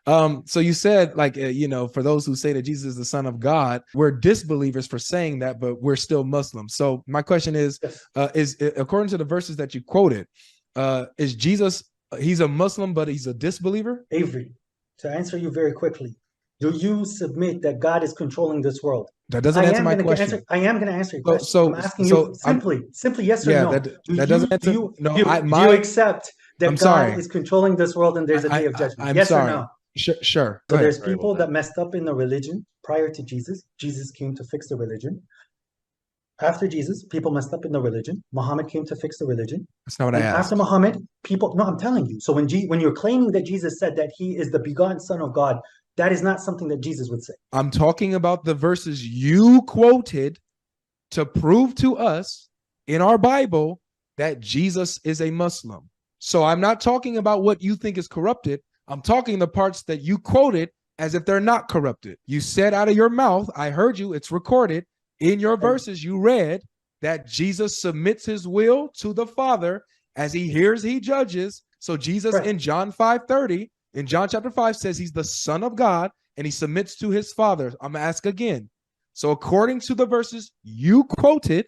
So you said, like, for those who say that Jesus is the Son of God, we're disbelievers for saying that, but we're still Muslims. So my question is, is according to the verses that you quoted, is Jesus, he's a Muslim, but he's a disbeliever? Avery, to answer you very quickly, do you submit that God is controlling this world? That doesn't answer my question. I am going to answer your question. I'm asking you simply yes or no. That doesn't answer. Do you accept that God is controlling this world and there's a day of judgment? Yes or no? Sure. So there's people that messed up in the religion prior to Jesus. Jesus came to fix the religion. After Jesus, people messed up in the religion. Muhammad came to fix the religion. That's not what I asked. After Muhammad, no, I'm telling you. So when you're claiming that Jesus said that he is the begotten Son of God, that is not something that Jesus would say. I'm talking about the verses you quoted to prove to us in our Bible that Jesus is a Muslim. So I'm not talking about what you think is corrupted. I'm talking the parts that you quoted as if they're not corrupted. You said out of your mouth, I heard you, it's recorded, in your verses you read that Jesus submits his will to the Father as he hears, he judges. So Jesus in John 5:30, in John chapter 5 says he's the Son of God and he submits to his Father. I'm going to ask again. So according to the verses you quoted,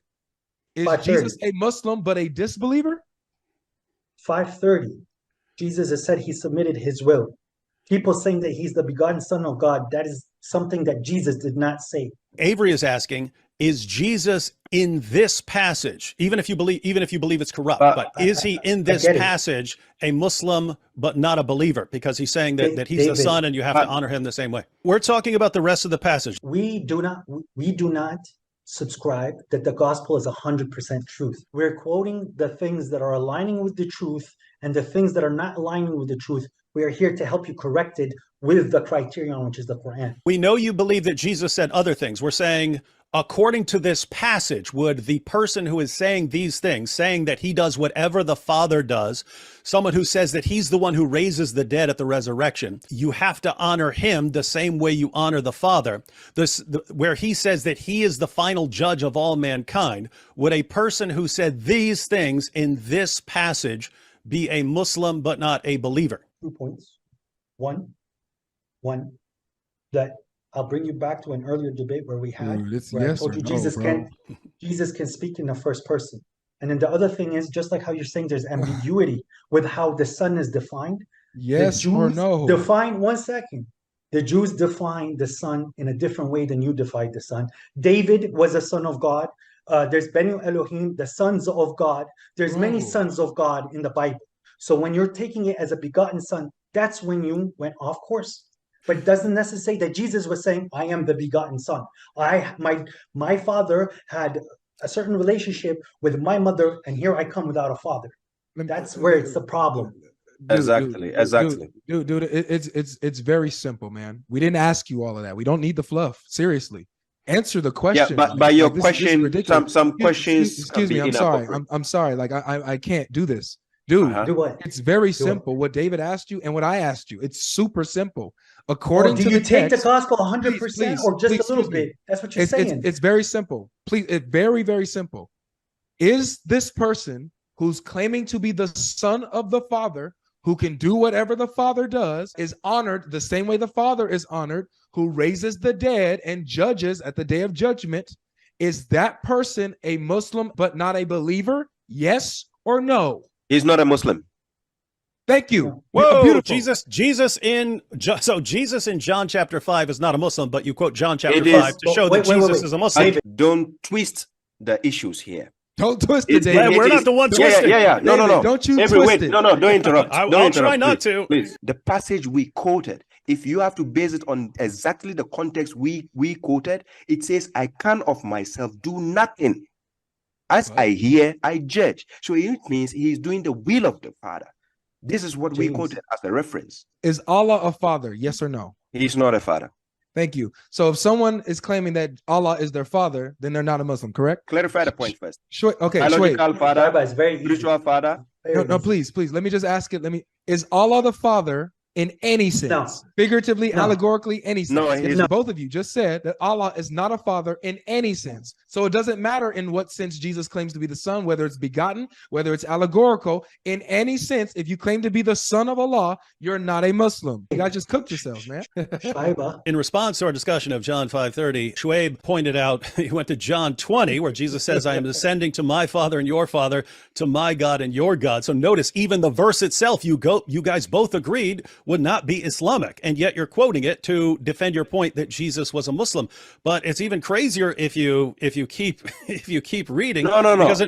is Jesus a Muslim but a disbeliever? 5:30. Jesus has said he submitted his will. People saying that he's the begotten Son of God, that is something that Jesus did not say. Avery is asking, is Jesus in this passage, even if you believe it's corrupt, but is he in this passage a Muslim but not a believer? Because he's saying that he's the Son and you have to honor him the same way. We're talking about the rest of the passage. We do not subscribe that the gospel is 100% truth. We're quoting the things that are aligning with the truth, and the things that are not aligning with the truth, we are here to help you correct it with the criterion, which is the Quran. We know you believe that Jesus said other things. We're saying, according to this passage, would the person who is saying these things, saying that he does whatever the Father does, someone who says that he's the one who raises the dead at the resurrection, you have to honor him the same way you honor the Father. Where he says that he is the final judge of all mankind, would a person who said these things in this passage be a Muslim but not a believer? 2 points. One, that I'll bring you back to an earlier debate where we had, where I told you Jesus can speak in the first person. And then the other thing is, just like how you're saying there's ambiguity with how the Son is defined. Yes or no? Define, 1 second. The Jews define the Son in a different way than you defined the Son. David was a son of God. There's Benu Elohim, the sons of God. There's many sons of God in the Bible. So when you're taking it as a begotten Son, that's when you went off course. But it doesn't necessarily say that Jesus was saying, I am the begotten Son. My father had a certain relationship with my mother, and here I come without a father. That's where it's the problem. Exactly. Dude, it's very simple, man. We didn't ask you all of that. We don't need the fluff. Seriously. Answer the question. Yeah, but by your question, some questions. Excuse me, I'm sorry. Like I can't do this. Dude, it's very simple. What David asked you and what I asked you, it's super simple. According to the text, do you take the gospel 100% or just a little bit? That's what you're saying. It's very simple. Please, it's very, very simple. Is this person who's claiming to be the Son of the Father, who can do whatever the Father does, is honored the same way the Father is honored, who raises the dead and judges at the day of judgment? Is that person a Muslim but not a believer? Yes or no? He's not a Muslim. Thank you. Whoa, beautiful. Jesus in John chapter 5 is not a Muslim, but you quote John chapter 5 to show that Jesus is a Muslim. Don't twist the issues here. Don't twist it, David. We're not the one twisting. Yeah. No. Don't you twist it. No, don't interrupt. I'll try not to. Please. The passage we quoted, if you have to base it on exactly the context we quoted, it says, I can of myself do nothing. As I hear, I judge. So it means he's doing the will of the Father. This is what we quoted as a reference. Is Allah a father? Yes or no? He's not a father. Thank you. So if someone is claiming that Allah is their father, then they're not a Muslim, correct? Clarify the point first. Sure. Okay. Biological father, spiritual father. No, please. Let me just ask it. Is Allah the Father in any sense, figuratively, No. allegorically, any sense. No, Yes, no. both of you just said that Allah is not a father in any sense. So it doesn't matter in what sense Jesus claims to be the son, whether it's begotten, whether it's allegorical, in any sense. If you claim to be the son of Allah, you're not a Muslim. You guys just cooked yourselves, man. Shaiba. In response to our discussion of John 5:30, Shuaib pointed out, he went to John 20, where Jesus says, I am ascending to my Father and your Father, to my God and your God. So notice, even the verse itself, you guys both agreed would not be Islamic, and yet you're quoting it to defend your point that Jesus was a Muslim. But it's even crazier if you keep reading. No. Because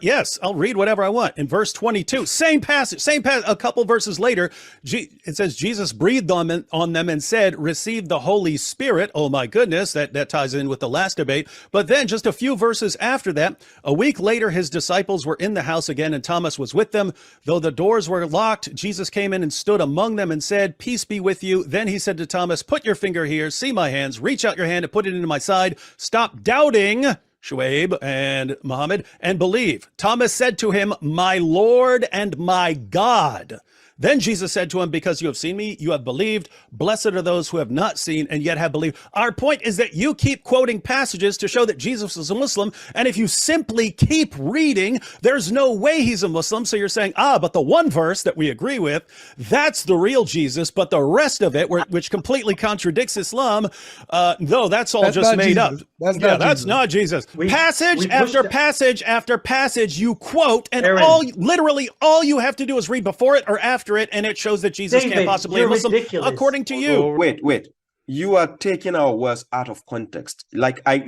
yes, I'll read whatever I want. In verse 22, same passage, a couple verses later, it says Jesus breathed on them and said, receive the Holy Spirit. Oh my goodness, that ties in with the last debate. But then just a few verses after that, a week later, his disciples were in the house again and Thomas was with them. Though the doors were locked, Jesus came in and stood among them and said, peace be with you. Then he said to Thomas, put your finger here, see my hands, reach out your hand and put it into my side. Stop doubting, Shuaib and Muhammad, and believe. Thomas said to him, my Lord and my God. Then Jesus said to him, because you have seen me, you have believed. Blessed are those who have not seen and yet have believed. Our point is that you keep quoting passages to show that Jesus is a Muslim. And if you simply keep reading, there's no way he's a Muslim. So you're saying, but the one verse that we agree with, that's the real Jesus. But the rest of it, which completely contradicts Islam, no, that's just made Jesus. up. That's not Jesus. Passage after passage, you quote, and Aaron. literally all you have to do is read before it or after it, and it shows that Jesus David, can't possibly be you're Muslim, ridiculous. according to you. Wait. You are taking our words out of context. Like I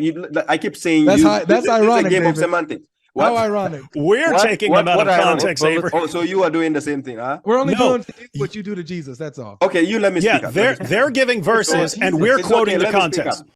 keep saying, That's that's that's ironic, a game of David. semantics. How ironic. We're taking them out of context, Abraham. Oh, so you are doing the same thing, huh? We're only No. doing to you what you do to Jesus. That's all. Okay, you let me speak. Yeah, they're giving verses, and we're It's quoting okay, the let me speak context. up.